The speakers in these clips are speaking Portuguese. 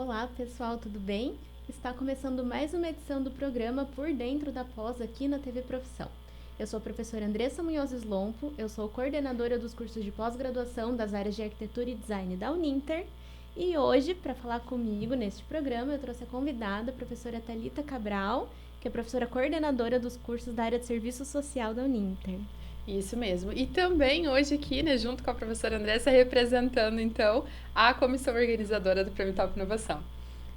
Olá, pessoal, tudo bem? Está começando mais uma edição do programa Por Dentro da Pós aqui na TV Profissão. Eu sou a professora Andressa Munhoz Slompo, eu sou coordenadora dos cursos de pós-graduação das áreas de Arquitetura e Design da Uninter. E hoje, para falar comigo neste programa, eu trouxe a convidada, a professora Thalita Cabral, que é professora coordenadora dos cursos da área de Serviço Social da Uninter. Isso mesmo. E também hoje aqui, né, junto com a professora Andressa, representando, então, a comissão organizadora do Prêmio Top Inovação.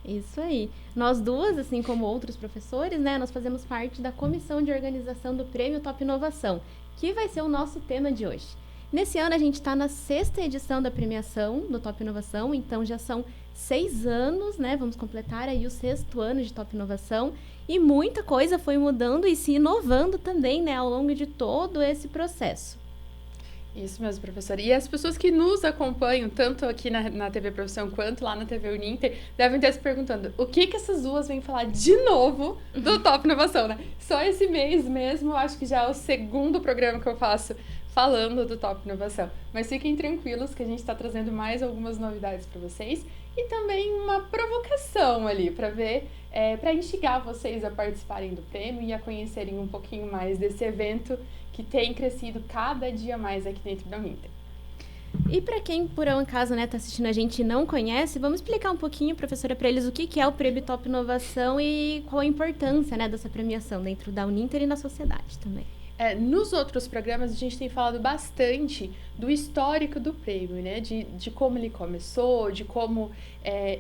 Isso aí. Nós duas, assim como outros professores, né, nós fazemos parte da comissão de organização do Prêmio Top Inovação, que vai ser o nosso tema de hoje. Nesse ano a gente está na 6ª edição da premiação do Top Inovação, então já são 6 anos, né, vamos completar aí o 6º ano de Top Inovação, e muita coisa foi mudando e se inovando também, né, ao longo de todo esse processo. Isso mesmo, professora. E as pessoas que nos acompanham, tanto aqui na TV Profissão quanto lá na TV Uninter, devem estar se perguntando o que essas duas vêm falar de novo do Top Inovação, né? Só esse mês mesmo, eu acho que já é o 2º programa que eu faço falando do Top Inovação. Mas fiquem tranquilos que a gente está trazendo mais algumas novidades para vocês e também uma provocação ali para ver, para instigar vocês a participarem do prêmio e a conhecerem um pouquinho mais desse evento que tem crescido cada dia mais aqui dentro da Uninter. E para quem, por um acaso, né, tá assistindo a gente e não conhece, vamos explicar um pouquinho, professora, para eles o que é o Prêmio Top Inovação e qual a importância, né, dessa premiação dentro da Uninter e na sociedade também. Nos outros programas, a gente tem falado bastante do histórico do prêmio, né? De como ele começou, de como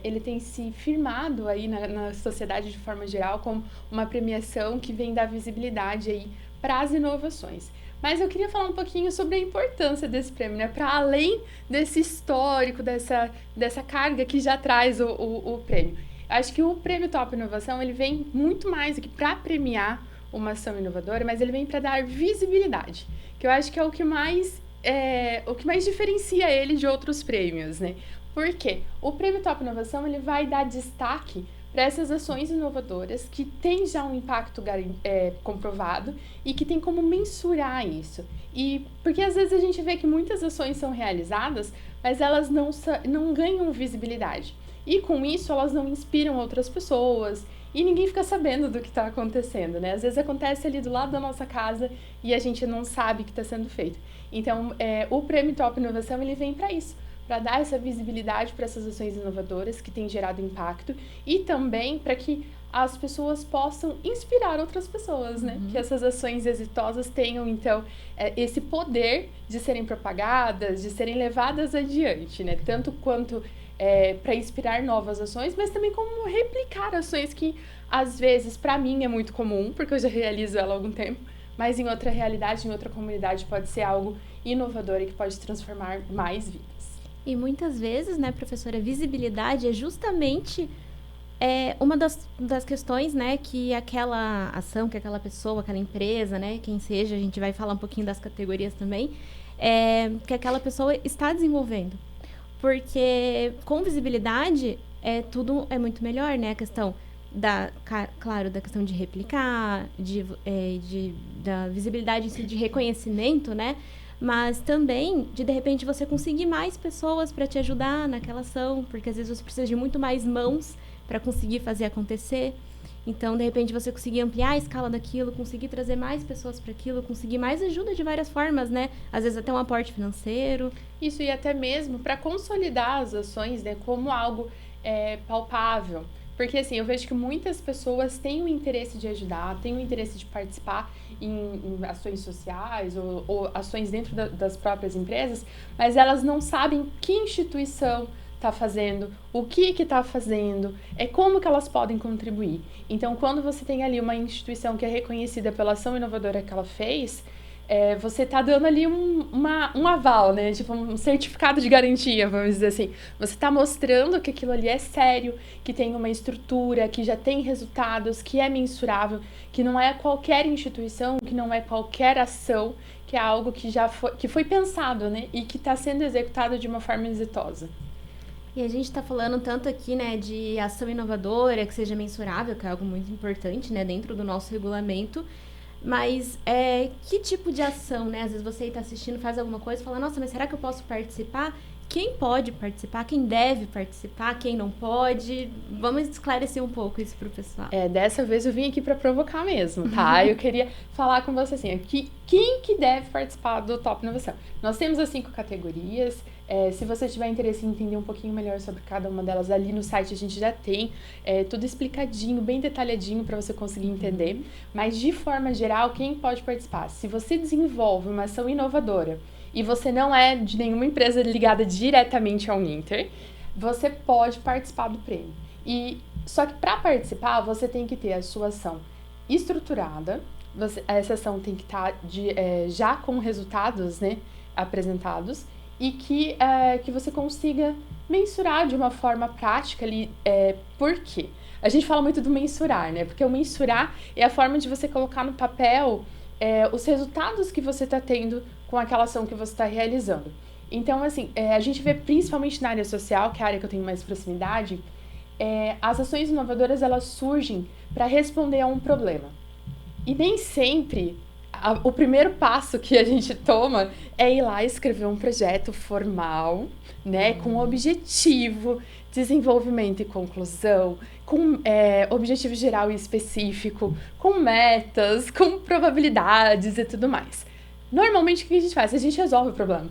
ele tem se firmado aí na sociedade de forma geral como uma premiação que vem dar visibilidade aí para as inovações. Mas eu queria falar um pouquinho sobre a importância desse prêmio, né? Para além desse histórico, dessa carga que já traz o prêmio. Acho que o Prêmio Top Inovação, ele vem muito mais aqui para premiar uma ação inovadora, mas ele vem para dar visibilidade, que eu acho que é o que mais diferencia ele de outros prêmios, né? Porque o Prêmio Top Inovação ele vai dar destaque para essas ações inovadoras que têm já um impacto comprovado e que tem como mensurar isso. E porque às vezes a gente vê que muitas ações são realizadas, mas elas não ganham visibilidade. E com isso elas não inspiram outras pessoas e ninguém fica sabendo do que está acontecendo, né? Às vezes acontece ali do lado da nossa casa e a gente não sabe o que está sendo feito. Então, o Prêmio Top Inovação ele vem para isso, para dar essa visibilidade para essas ações inovadoras que têm gerado impacto e também para que as pessoas possam inspirar outras pessoas, né? Que essas ações exitosas tenham, então, esse poder de serem propagadas, de serem levadas adiante, né? Tanto quanto para inspirar novas ações, mas também como replicar ações que, às vezes, para mim é muito comum, porque eu já realizo ela há algum tempo, mas em outra realidade, em outra comunidade, pode ser algo inovador e que pode transformar mais vidas. E muitas vezes, né, professora, visibilidade é justamente uma das questões, né, que aquela ação, que aquela pessoa, aquela empresa, né, quem seja, a gente vai falar um pouquinho das categorias também, que aquela pessoa está desenvolvendo. Porque com visibilidade, tudo é muito melhor, né, a questão claro, da questão de replicar, da visibilidade em si, de reconhecimento, né, mas também de repente você conseguir mais pessoas para te ajudar naquela ação, porque às vezes você precisa de muito mais mãos para conseguir fazer acontecer. Então, de repente, você conseguir ampliar a escala daquilo, conseguir trazer mais pessoas para aquilo, conseguir mais ajuda de várias formas, né? Às vezes até um aporte financeiro. Isso, e até mesmo para consolidar as ações, né, como algo palpável. Porque, assim, eu vejo que muitas pessoas têm o interesse de ajudar, têm o interesse de participar em ações sociais ou ações dentro das próprias empresas, mas elas não sabem que instituição está fazendo, o que está fazendo, como que elas podem contribuir. Então, quando você tem ali uma instituição que é reconhecida pela ação inovadora que ela fez, você está dando ali um aval, né? Tipo um certificado de garantia, vamos dizer assim. Você está mostrando que aquilo ali é sério, que tem uma estrutura, que já tem resultados, que é mensurável, que não é qualquer instituição, que não é qualquer ação, que é algo que foi pensado, né? E que está sendo executado de uma forma exitosa. E a gente está falando tanto aqui, né, de ação inovadora, que seja mensurável, que é algo muito importante, né, dentro do nosso regulamento. Mas que tipo de ação, né? Às vezes você está assistindo, faz alguma coisa e fala, nossa, mas será que eu posso participar? quem pode participar, quem deve participar, quem não pode. Vamos esclarecer um pouco isso para o pessoal. Dessa vez eu vim aqui para provocar mesmo, tá? Eu queria falar com você assim, quem que deve participar do Top Inovação? Nós temos as 5 categorias. Se você tiver interesse em entender um pouquinho melhor sobre cada uma delas, ali no site a gente já tem tudo explicadinho, bem detalhadinho para você conseguir entender. Mas, de forma geral, quem pode participar? Se você desenvolve uma ação inovadora e você não é de nenhuma empresa ligada diretamente ao Uninter, você pode participar do prêmio. Só que para participar, você tem que ter a sua ação estruturada, essa ação tem que estar já com resultados, né, apresentados, e que você consiga mensurar de uma forma prática ali. Por quê? A gente fala muito do mensurar, né? Porque o mensurar é a forma de você colocar no papel os resultados que você está tendo com aquela ação que você está realizando. Então, assim, a gente vê principalmente na área social, que é a área que eu tenho mais proximidade, as ações inovadoras, elas surgem para responder a um problema. E nem sempre o primeiro passo que a gente toma é ir lá escrever um projeto formal, né, com objetivo, desenvolvimento e conclusão, com objetivo geral e específico, com metas, com probabilidades e tudo mais. Normalmente, o que a gente faz? A gente resolve o problema.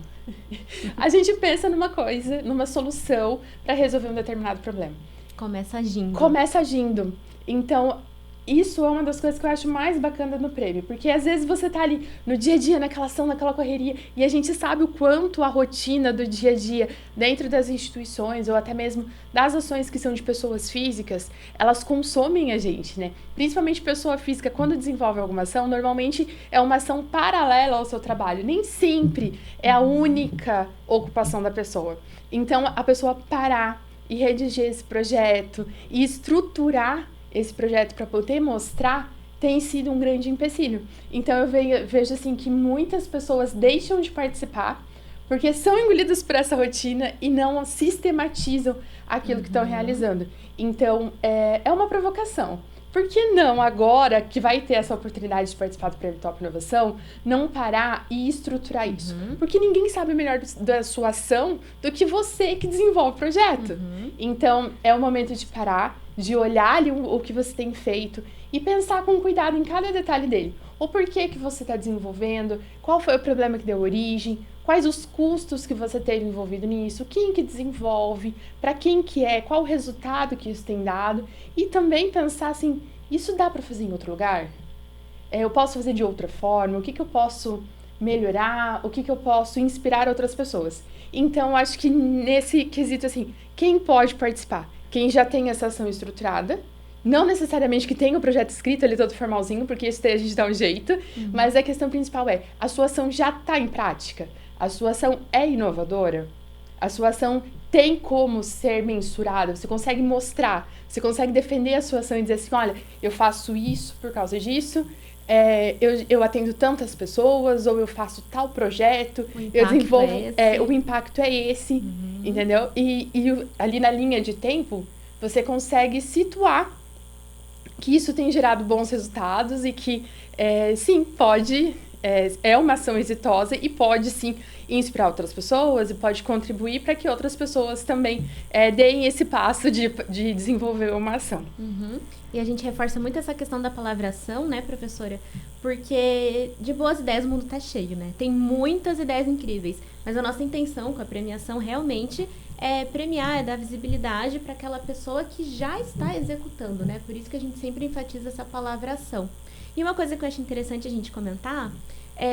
A gente pensa numa coisa, numa solução para resolver um determinado problema. Começa agindo. Começa agindo. Então, isso é uma das coisas que eu acho mais bacana no prêmio, porque às vezes você tá ali no dia a dia, naquela ação, naquela correria, e a gente sabe o quanto a rotina do dia a dia dentro das instituições, ou até mesmo das ações que são de pessoas físicas, elas consomem a gente, né? Principalmente pessoa física, quando desenvolve alguma ação, normalmente é uma ação paralela ao seu trabalho, nem sempre é a única ocupação da pessoa. Então, a pessoa parar e redigir esse projeto e estruturar esse projeto para poder mostrar tem sido um grande empecilho. Então eu vejo assim que muitas pessoas deixam de participar porque são engolidas por essa rotina e não sistematizam aquilo que estão realizando. Então é uma provocação. Por que não, agora que vai ter essa oportunidade de participar do Prêmio Top Inovação, não parar e estruturar isso? Porque ninguém sabe melhor da sua ação do que você que desenvolve o projeto. Então, é o momento de parar, de olhar ali o que você tem feito e pensar com cuidado em cada detalhe dele. O porquê que você está desenvolvendo, qual foi o problema que deu origem, quais os custos que você teve envolvido nisso, quem que desenvolve, para quem que qual o resultado que isso tem dado, e também pensar assim, isso dá para fazer em outro lugar? Eu posso fazer de outra forma? O que eu posso melhorar? O que eu posso inspirar outras pessoas? Então, acho que nesse quesito, assim, quem pode participar? Quem já tem essa ação estruturada, não necessariamente que tenha o projeto escrito ali todo formalzinho, porque isso daí a gente dá um jeito, mas a questão principal a sua ação já está em prática? A sua ação é inovadora? A sua ação tem como ser mensurada? Você consegue mostrar? Você consegue defender a sua ação e dizer assim, olha, eu faço isso por causa disso, eu atendo tantas pessoas, ou eu faço tal projeto, eu desenvolvo... o impacto é esse, entendeu? E ali na linha de tempo, você consegue situar que isso tem gerado bons resultados e que, sim, pode... É uma ação exitosa e pode, sim, inspirar outras pessoas e pode contribuir para que outras pessoas também deem esse passo de desenvolver uma ação. E a gente reforça muito essa questão da palavra ação, né, professora? Porque de boas ideias o mundo tá cheio, né? Tem muitas ideias incríveis, mas a nossa intenção com a premiação realmente é premiar, é dar visibilidade para aquela pessoa que já está executando, né? Por isso que a gente sempre enfatiza essa palavra ação. E uma coisa que eu acho interessante a gente comentar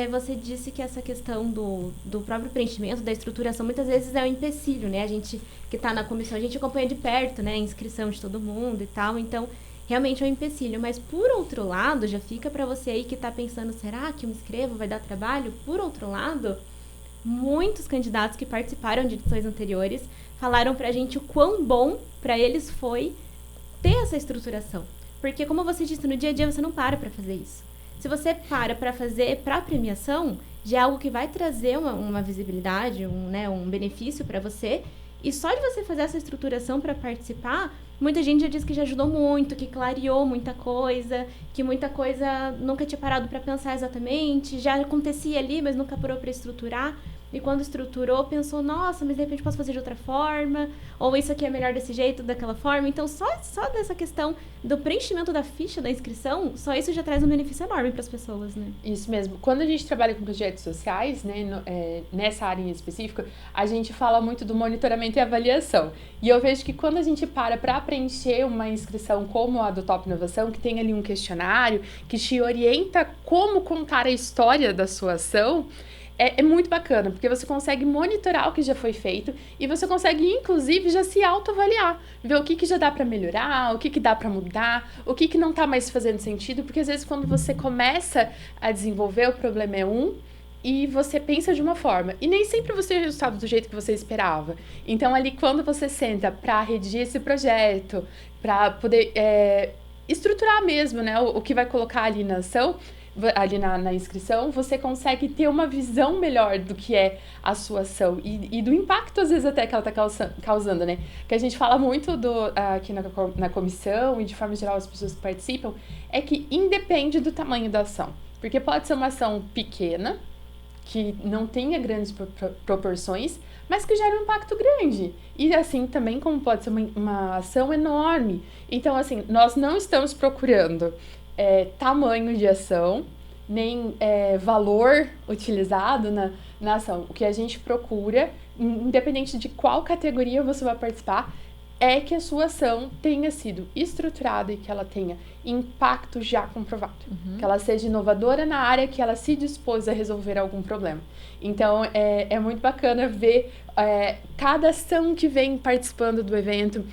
você disse que essa questão do próprio preenchimento, da estruturação, muitas vezes é um empecilho, né? A gente que está na comissão, a gente acompanha de perto, né? A inscrição de todo mundo e tal, então realmente é um empecilho. Mas por outro lado, já fica para você aí que está pensando, será que eu me inscrevo, vai dar trabalho? Por outro lado, muitos candidatos que participaram de edições anteriores falaram pra gente o quão bom para eles foi ter essa estruturação. Porque, como você disse, no dia a dia você não para fazer isso. Se você para fazer para premiação, já é algo que vai trazer uma visibilidade, um benefício para você. E só de você fazer essa estruturação para participar, muita gente já diz que já ajudou muito, que clareou muita coisa, que muita coisa nunca tinha parado para pensar exatamente, já acontecia ali, mas nunca parou para estruturar. e quando estruturou, pensou, nossa, mas de repente posso fazer de outra forma, ou isso aqui é melhor desse jeito, daquela forma. Então, só dessa questão do preenchimento da ficha da inscrição, só isso já traz um benefício enorme para as pessoas, né? Isso mesmo. Quando a gente trabalha com projetos sociais, né, nessa área em específico, a gente fala muito do monitoramento e avaliação. E eu vejo que quando a gente para preencher uma inscrição como a do Top Inovação, que tem ali um questionário, que te orienta como contar a história da sua ação, é muito bacana, porque você consegue monitorar o que já foi feito e você consegue, inclusive, já se autoavaliar, ver o que já dá para melhorar, o que dá para mudar, o que não tá mais fazendo sentido, porque às vezes quando você começa a desenvolver, o problema é e você pensa de uma forma, e nem sempre você tem o resultado do jeito que você esperava. Então, ali, quando você senta para redigir esse projeto, para poder estruturar mesmo, né, o que vai colocar ali na ação, ali na inscrição, você consegue ter uma visão melhor do que é a sua ação e do impacto, às vezes, até que ela está causando, né? Que a gente fala muito aqui na comissão e, de forma geral, as pessoas que participam, é que independe do tamanho da ação. Porque pode ser uma ação pequena, que não tenha grandes proporções, mas que gera um impacto grande. E assim também como pode ser uma ação enorme. Então, assim, nós não estamos procurando tamanho de ação, nem valor utilizado na ação. O que a gente procura, independente de qual categoria você vai participar, é que a sua ação tenha sido estruturada e que ela tenha impacto já comprovado. Que ela seja inovadora na área que ela se dispôs a resolver algum problema. Então, é muito bacana ver cada ação que vem participando do evento.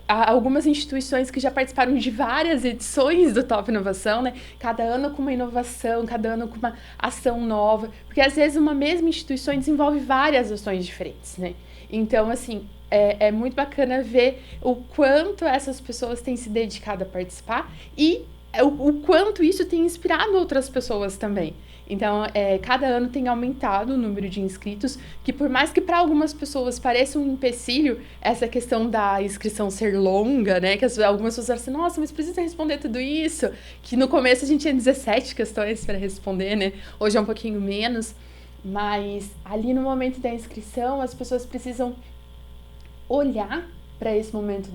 Há algumas instituições que já participaram de várias edições do Top Inovação, né? Cada ano com uma inovação, cada ano com uma ação nova. Porque, às vezes, uma mesma instituição desenvolve várias ações diferentes, né? Então, assim, é muito bacana ver o quanto essas pessoas têm se dedicado a participar e o quanto isso tem inspirado outras pessoas também. Então, cada ano tem aumentado o número de inscritos, que por mais que para algumas pessoas pareça um empecilho, essa questão da inscrição ser longa, né? Que algumas pessoas falam assim, nossa, mas precisa responder tudo isso. Que no começo a gente tinha 17 questões para responder, né? Hoje é um pouquinho menos. Mas ali no momento da inscrição, as pessoas precisam olhar para esse momento,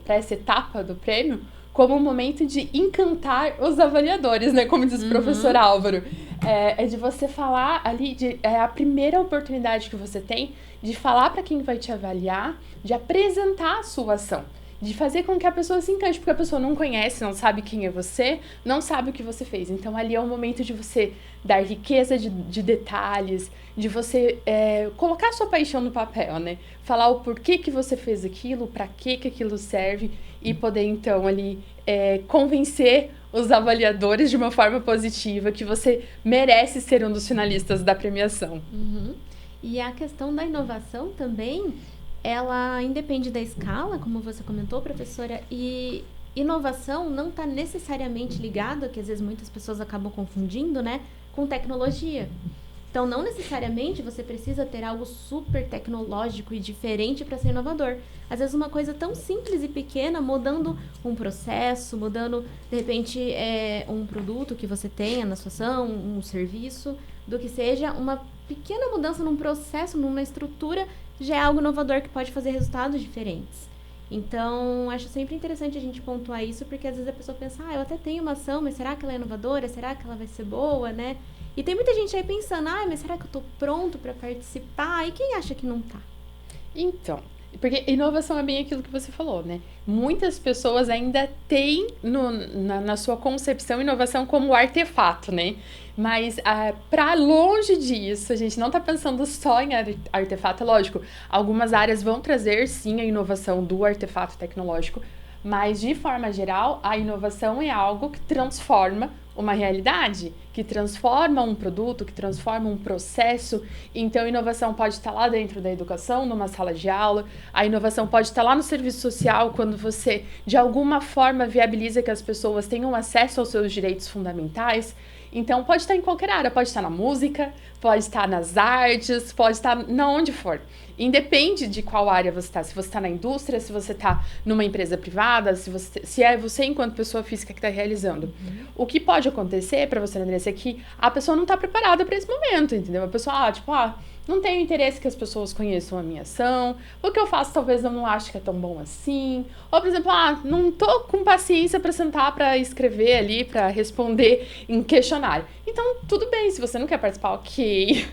para essa etapa do prêmio, como um momento de encantar os avaliadores, né? Como diz o professor Álvaro. É de você falar ali, é a primeira oportunidade que você tem de falar para quem vai te avaliar, de apresentar a sua ação, de fazer com que a pessoa se encante, porque a pessoa não conhece, não sabe quem é você, não sabe o que você fez. Então, ali é o momento de você dar riqueza de detalhes, de você colocar a sua paixão no papel, né? Falar o porquê que você fez aquilo, para que aquilo serve e poder, então, ali convencer os avaliadores de uma forma positiva que você merece ser um dos finalistas da premiação. E a questão da inovação também, ela independe da escala, como você comentou, professora, e inovação não está necessariamente ligado, que às vezes muitas pessoas acabam confundindo, né, com tecnologia. Então, não necessariamente você precisa ter algo super tecnológico e diferente para ser inovador. Às vezes, uma coisa tão simples e pequena, mudando um processo, mudando, de repente, um produto que você tenha na sua ação, um serviço, do que seja uma pequena mudança num processo, numa estrutura, já é algo inovador que pode fazer resultados diferentes. Então, acho sempre interessante a gente pontuar isso, porque às vezes a pessoa pensa, eu até tenho uma ação, mas será que ela é inovadora? Será que ela vai ser boa, né? E tem muita gente aí pensando, mas será que eu tô pronto para participar? E quem acha que não tá? Então, porque inovação é bem aquilo que você falou, né? Muitas pessoas ainda têm na sua concepção inovação como artefato, né? Mas para longe disso, a gente não está pensando só em artefato, é lógico. Algumas áreas vão trazer, sim, a inovação do artefato tecnológico, mas, de forma geral, a inovação é algo que transforma uma realidade, que transforma um produto, que transforma um processo. Então, a inovação pode estar lá dentro da educação, numa sala de aula. A inovação pode estar lá no serviço social, quando você, de alguma forma, viabiliza que as pessoas tenham acesso aos seus direitos fundamentais. Então, pode estar em qualquer área, pode estar na música, pode estar nas artes, pode estar na onde for. Independe de qual área você está, se você está na indústria, se você está numa empresa privada, se é você enquanto pessoa física que está realizando. O que pode acontecer, para você, Andressa, é que a pessoa não está preparada para esse momento, entendeu? A pessoa, não tenho interesse que as pessoas conheçam a minha ação, o que eu faço talvez eu não acho que é tão bom assim, ou por exemplo, não tô com paciência para sentar para escrever ali, para responder em questionário. Então, tudo bem, se você não quer participar, ok,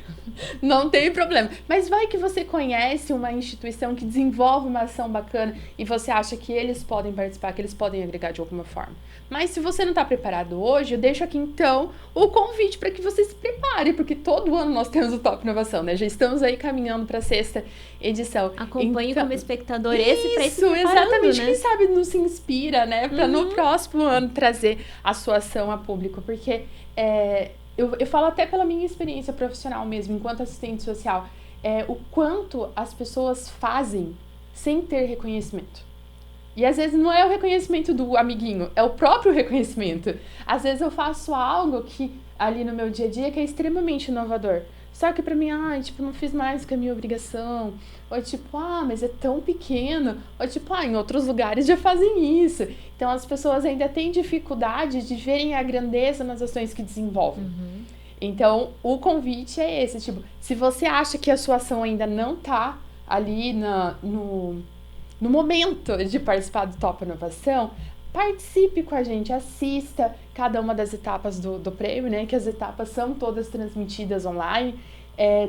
não tem problema. Mas vai que você conhece uma instituição que desenvolve uma ação bacana e você acha que eles podem participar, que eles podem agregar de alguma forma. Mas se você não está preparado hoje, eu deixo aqui então o convite para que você se prepare, porque todo ano nós temos o Top Inovação, né? Já estamos aí caminhando para a 6ª edição. Acompanhe como espectador esse para isso, exatamente. Né? Quem sabe não se inspira, né? Para no próximo ano trazer a sua ação a público, porque eu falo até pela minha experiência profissional mesmo, enquanto assistente social, o quanto as pessoas fazem sem ter reconhecimento. E às vezes não é o reconhecimento do amiguinho, é o próprio reconhecimento. Às vezes eu faço algo que ali no meu dia a dia que é extremamente inovador. Só que pra mim, não fiz mais que a minha obrigação. Ou mas é tão pequeno. Ou em outros lugares já fazem isso. Então as pessoas ainda têm dificuldade de verem a grandeza nas ações que desenvolvem. Então o convite é esse, se você acha que a sua ação ainda não tá ali no momento de participar do Top Inovação, participe com a gente, assista cada uma das etapas do prêmio, né? Que as etapas são todas transmitidas online.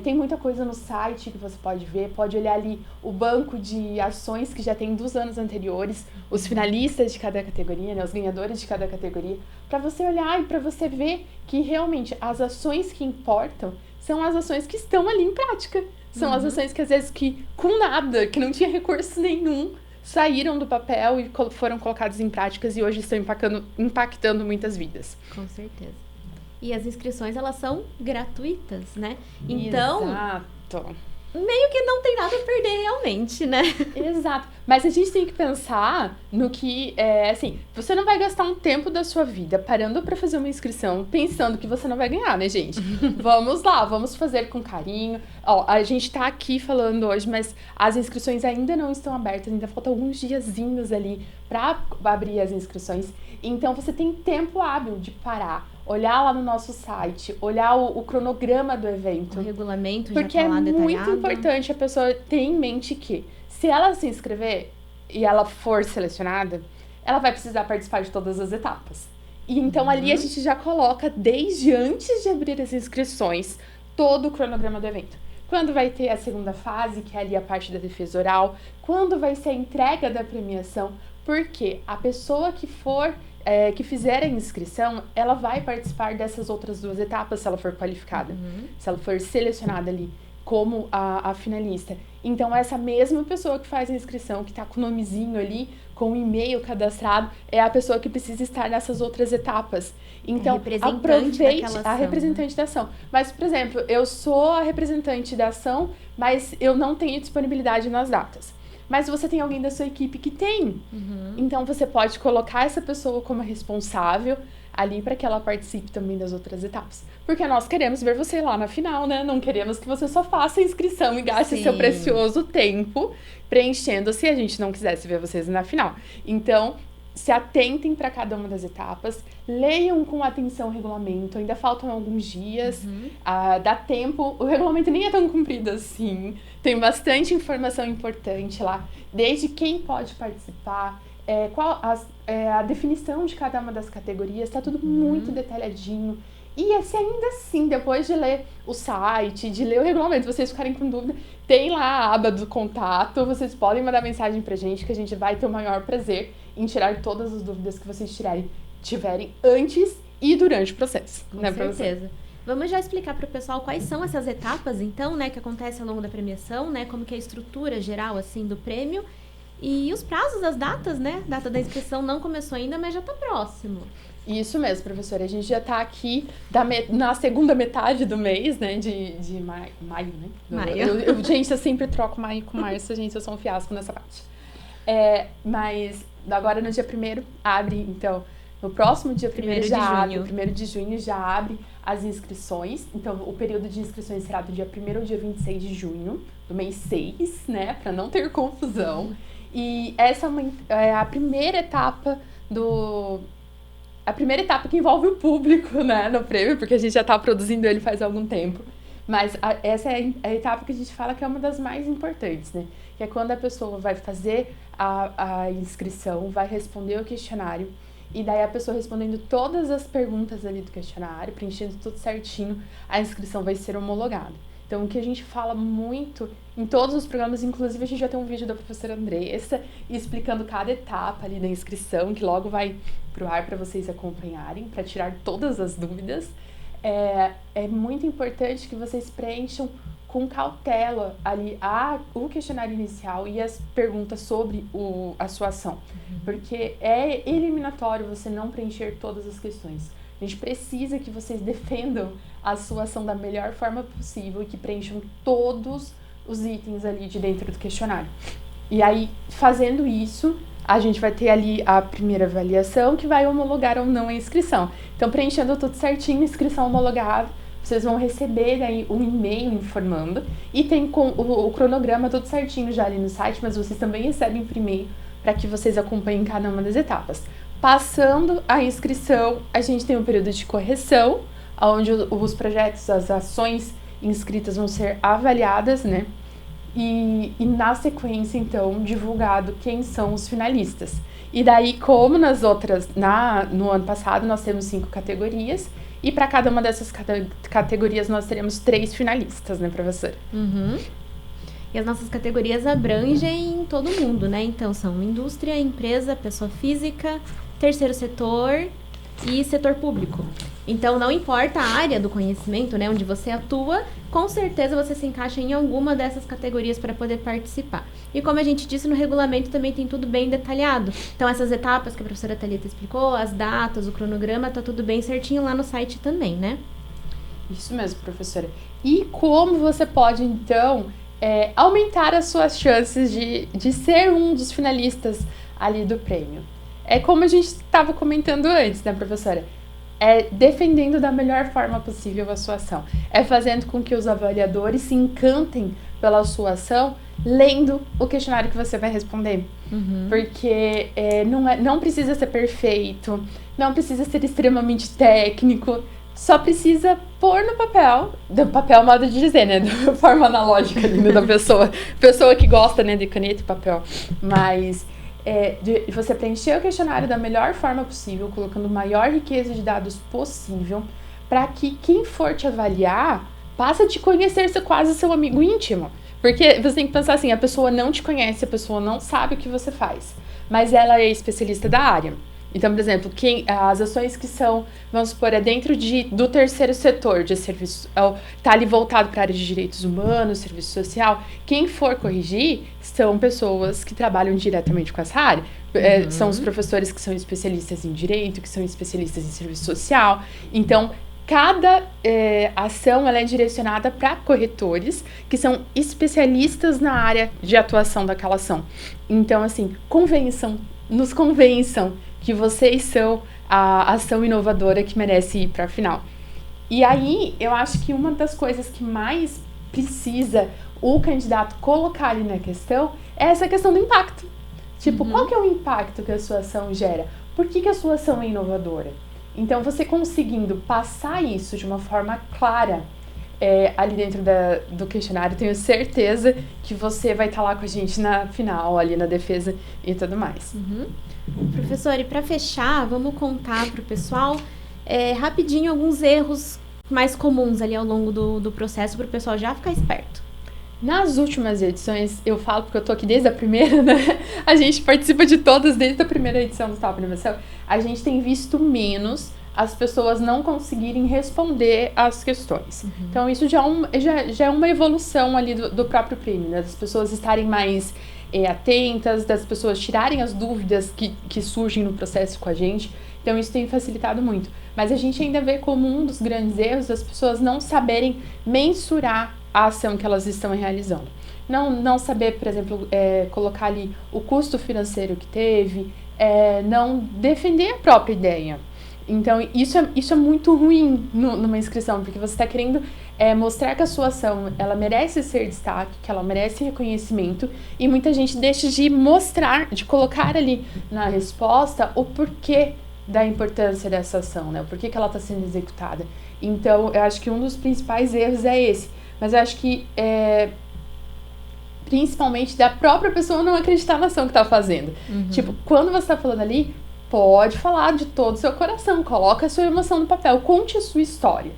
Tem muita coisa no site que você pode ver, pode olhar ali o banco de ações que já tem dos anos anteriores, os finalistas de cada categoria, né? Os ganhadores de cada categoria, para você olhar e para você ver que realmente as ações que importam são as ações que estão ali em prática. São as ações que às vezes com nada, que não tinha recurso nenhum, saíram do papel e foram colocadas em práticas e hoje estão impactando muitas vidas. Com certeza. E as inscrições, elas são gratuitas, né? Então, exato. Meio que não tem nada a perder realmente, né? Exato. Mas a gente tem que pensar no que, você não vai gastar um tempo da sua vida parando pra fazer uma inscrição, pensando que você não vai ganhar, né, gente? Vamos lá, vamos fazer com carinho. A gente tá aqui falando hoje, mas as inscrições ainda não estão abertas, ainda faltam alguns diazinhos ali pra abrir as inscrições. Então, você tem tempo hábil de parar, olhar lá no nosso site, olhar o cronograma do evento. O regulamento porque já tá lá detalhado. Porque é muito importante a pessoa ter em mente que, se ela se inscrever e ela for selecionada, ela vai precisar participar de todas as etapas. E então ali a gente já coloca, desde antes de abrir as inscrições, todo o cronograma do evento. Quando vai ter a segunda fase, que é ali a parte da defesa oral, quando vai ser a entrega da premiação, porque a pessoa que fizer a inscrição, ela vai participar dessas outras 2 etapas se ela for qualificada, se ela for selecionada ali como a finalista. Então, essa mesma pessoa que faz a inscrição, que está com o nomezinho ali, com o e-mail cadastrado, é a pessoa que precisa estar nessas outras etapas. Então, aproveite a representante da ação. Mas, por exemplo, eu sou a representante da ação, mas eu não tenho disponibilidade nas datas. Mas você tem alguém da sua equipe que tem. Então, você pode colocar essa pessoa como responsável ali para que ela participe também das outras etapas. Porque nós queremos ver você lá na final, né? Não queremos que você só faça a inscrição e gaste seu precioso tempo preenchendo se a gente não quisesse ver vocês na final. Então, se atentem para cada uma das etapas, leiam com atenção o regulamento, ainda faltam alguns dias, dá tempo, o regulamento nem é tão comprido assim, tem bastante informação importante lá, desde quem pode participar, qual a definição de cada uma das categorias, está tudo muito detalhadinho. E se ainda assim, depois de ler o site, de ler o regulamento, vocês ficarem com dúvida, tem lá a aba do contato, vocês podem mandar mensagem pra gente, que a gente vai ter o maior prazer em tirar todas as dúvidas que vocês tiverem antes e durante o processo. Com certeza. Vamos já explicar para o pessoal quais são essas etapas, então, né, que acontecem ao longo da premiação, né, como que é a estrutura geral, assim, do prêmio. E os prazos, as datas, né? A data da inscrição não começou ainda, mas já está próximo. Isso mesmo, professora. A gente já está aqui na segunda metade do mês, né? De maio, né? Maio. Gente, eu sempre troco maio com março, gente. Eu sou um fiasco nessa parte. Mas agora no dia 1º abre, então, No próximo dia 1º já abre, junho. 1º de junho já abre as inscrições. Então, o período de inscrições será do dia 1º ao dia 26 de junho, do mês 6, né? Para não ter confusão. E essa é a primeira etapa a primeira etapa que envolve o público, né, no prêmio, porque a gente já está produzindo ele faz algum tempo. Mas essa é a etapa que a gente fala que é uma das mais importantes, né? Que é quando a pessoa vai fazer a inscrição, vai responder o questionário, e daí a pessoa respondendo todas as perguntas ali do questionário, preenchendo tudo certinho, a inscrição vai ser homologada. Então, o que a gente fala muito em todos os programas, inclusive a gente já tem um vídeo da professora Andressa explicando cada etapa ali da inscrição, que logo vai pro ar para vocês acompanharem, para tirar todas as dúvidas. É muito importante que vocês preencham com cautela ali o questionário inicial e as perguntas sobre a sua ação. Porque é eliminatório você não preencher todas as questões. A gente precisa que vocês defendam a sua ação da melhor forma possível e que preencham todos os itens ali de dentro do questionário. E aí, fazendo isso, a gente vai ter ali a primeira avaliação que vai homologar ou não a inscrição. Então, preenchendo tudo certinho, inscrição homologada, vocês vão receber daí um e-mail informando. E tem o cronograma tudo certinho já ali no site, mas vocês também recebem por e-mail para que vocês acompanhem cada uma das etapas. Passando a inscrição, a gente tem um período de correção, onde os projetos, as ações inscritas vão ser avaliadas, né? E na sequência, então, divulgado quem são os finalistas. E daí, como nas outras, no ano passado, nós temos 5 categorias, e para cada uma dessas categorias nós teremos 3 finalistas, né, professora? Uhum. E as nossas categorias abrangem todo mundo, né? Então, são indústria, empresa, pessoa física, terceiro setor e setor público. Então, não importa a área do conhecimento, né, onde você atua, com certeza você se encaixa em alguma dessas categorias para poder participar. E como a gente disse, no regulamento também tem tudo bem detalhado. Então, essas etapas que a professora Thalita explicou, as datas, o cronograma, tá tudo bem certinho lá no site também, né? Isso mesmo, professora. E como você pode, então, aumentar as suas chances de ser um dos finalistas ali do prêmio? É como a gente estava comentando antes, né, professora? É defendendo da melhor forma possível a sua ação. É fazendo com que os avaliadores se encantem pela sua ação, lendo o questionário que você vai responder. Uhum. Porque não precisa ser perfeito, não precisa ser extremamente técnico, só precisa pôr no papel, do papel modo de dizer, né, da forma analógica ali, né, da pessoa que gosta, né, de caneta e papel, mas de você preencher o questionário da melhor forma possível, colocando maior riqueza de dados possível, para que quem for te avaliar passe a te conhecer, ser quase seu amigo íntimo. Porque você tem que pensar assim, a pessoa não te conhece, a pessoa não sabe o que você faz, mas ela é especialista da área. Então, por exemplo, as ações que são, vamos supor, dentro do terceiro setor de serviço, tá ali voltado para a área de direitos humanos, serviço social, quem for corrigir são pessoas que trabalham diretamente com essa área. São os professores que são especialistas em direito, que são especialistas em serviço social. Então, cada ação ela é direcionada para corretores que são especialistas na área de atuação daquela ação. Então, assim, nos convençam que vocês são a ação inovadora que merece ir para a final. E aí, eu acho que uma das coisas que mais precisa o candidato colocar ali na questão é essa questão do impacto. Tipo, qual que é o impacto que a sua ação gera? Por que a sua ação é inovadora? Então, você conseguindo passar isso de uma forma clara ali dentro do questionário, tenho certeza que você vai estar lá com a gente na final, ali na defesa e tudo mais. Uhum. Professor, e para fechar, vamos contar para o pessoal rapidinho alguns erros mais comuns ali ao longo do processo para o pessoal já ficar esperto. Nas últimas edições, eu falo porque eu tô aqui desde a primeira, né? A gente participa de todas desde a primeira edição do Top Inovação. A gente tem visto menos as pessoas não conseguirem responder às questões. Uhum. Então, isso já é uma evolução ali do próprio prêmio, né? Das pessoas estarem mais atentas, das pessoas tirarem as dúvidas que surgem no processo com a gente. Então, isso tem facilitado muito. Mas a gente ainda vê como um dos grandes erros as pessoas não saberem mensurar a ação que elas estão realizando. Não saber, por exemplo, colocar ali o custo financeiro que teve, não defender a própria ideia. Então, isso é muito ruim numa inscrição, porque você está querendo mostrar que a sua ação, ela merece ser destaque, que ela merece reconhecimento, e muita gente deixa de mostrar, de colocar ali na resposta o porquê da importância dessa ação, né? O porquê que ela está sendo executada. Então, eu acho que um dos principais erros é esse. Mas eu acho que, principalmente, da própria pessoa não acreditar na ação que está fazendo. Tipo, quando você está falando ali, pode falar de todo o seu coração, coloca a sua emoção no papel, conte a sua história.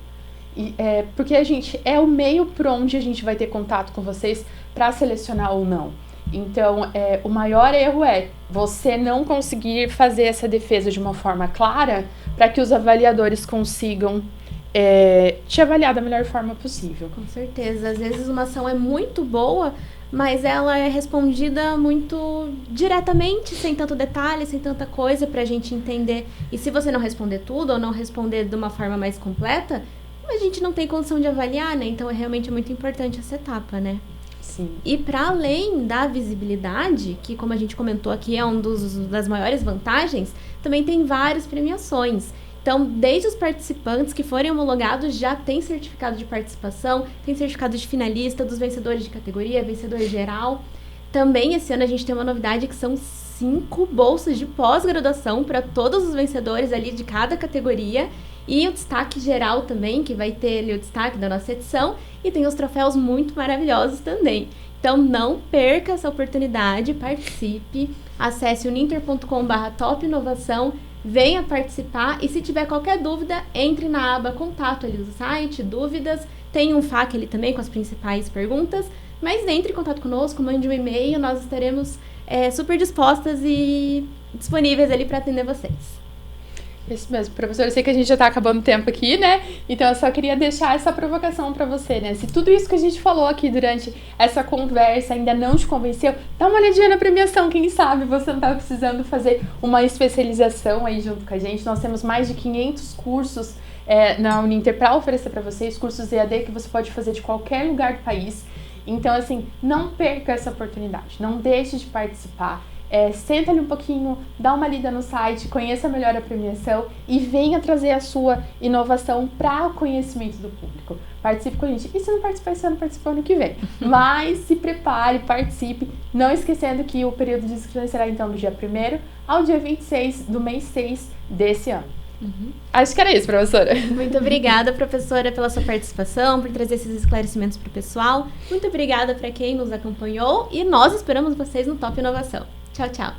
Porque a gente é o meio por onde a gente vai ter contato com vocês para selecionar ou não. Então, o maior erro é você não conseguir fazer essa defesa de uma forma clara para que os avaliadores consigam te avaliar da melhor forma possível. Com certeza. Às vezes uma ação é muito boa, mas ela é respondida muito diretamente, sem tanto detalhe, sem tanta coisa pra gente entender. E se você não responder tudo ou não responder de uma forma mais completa, a gente não tem condição de avaliar, né? Então, realmente muito importante essa etapa, né? Sim. E para além da visibilidade, que como a gente comentou aqui é das maiores vantagens, também tem várias premiações. Então, desde os participantes que forem homologados já tem certificado de participação, tem certificado de finalista, dos vencedores de categoria, vencedor geral. Também esse ano a gente tem uma novidade que são 5 bolsas de pós-graduação para todos os vencedores ali de cada categoria. E o destaque geral também, que vai ter ali o destaque da nossa edição, e tem os troféus muito maravilhosos também. Então não perca essa oportunidade, participe, acesse uninter.com/topinovação, venha participar e se tiver qualquer dúvida, entre na aba contato ali do site, dúvidas, tem um FAQ ali também com as principais perguntas, mas entre em contato conosco, mande um e-mail, nós estaremos super dispostas e disponíveis ali para atender vocês. Isso mesmo, professor, eu sei que a gente já tá acabando o tempo aqui, né? Então eu só queria deixar essa provocação pra você, né? Se tudo isso que a gente falou aqui durante essa conversa ainda não te convenceu, dá uma olhadinha na premiação, quem sabe você não tá precisando fazer uma especialização aí junto com a gente. Nós temos mais de 500 cursos na Uninter para oferecer para vocês, cursos EAD que você pode fazer de qualquer lugar do país. Então, assim, não perca essa oportunidade, não deixe de participar. Senta ali um pouquinho, dá uma lida no site, conheça melhor a premiação e venha trazer a sua inovação para o conhecimento do público. Participe com a gente. E se não participar esse ano, participe ano que vem. Mas se prepare, participe. Não esquecendo que o período de inscrição será então do dia 1º ao dia 26 do mês 6 desse ano. Acho que era isso, professora. Muito obrigada, professora, pela sua participação, por trazer esses esclarecimentos para o pessoal. Muito obrigada para quem nos acompanhou e nós esperamos vocês no Top Inovação. Tchau, tchau.